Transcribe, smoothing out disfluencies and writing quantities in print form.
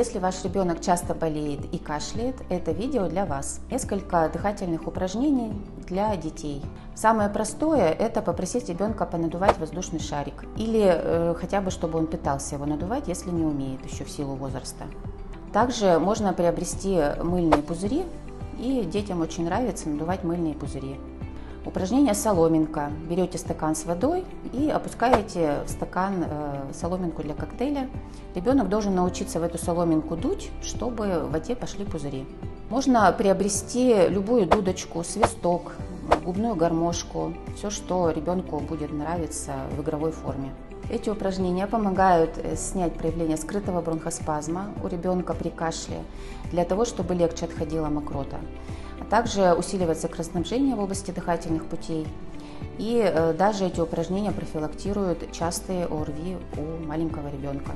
Если ваш ребенок часто болеет и кашляет, это видео для вас. Несколько дыхательных упражнений для детей. Самое простое – это попросить ребенка понадувать воздушный шарик. Или хотя бы, чтобы он пытался его надувать, если не умеет еще в силу возраста. Также можно приобрести мыльные пузыри, и детям очень нравится надувать мыльные пузыри. Упражнение соломинка. Берете стакан с водой и опускаете в стакан соломинку для коктейля. Ребенок должен научиться в эту соломинку дуть, чтобы в воде пошли пузыри. Можно приобрести любую дудочку, свисток, губную гармошку, все, что ребенку будет нравиться в игровой форме. Эти упражнения помогают снять проявление скрытого бронхоспазма у ребенка при кашле, для того, чтобы легче отходила мокрота. А также усиливается кровоснабжение в области дыхательных путей. И даже эти упражнения профилактируют частые ОРВИ у маленького ребенка.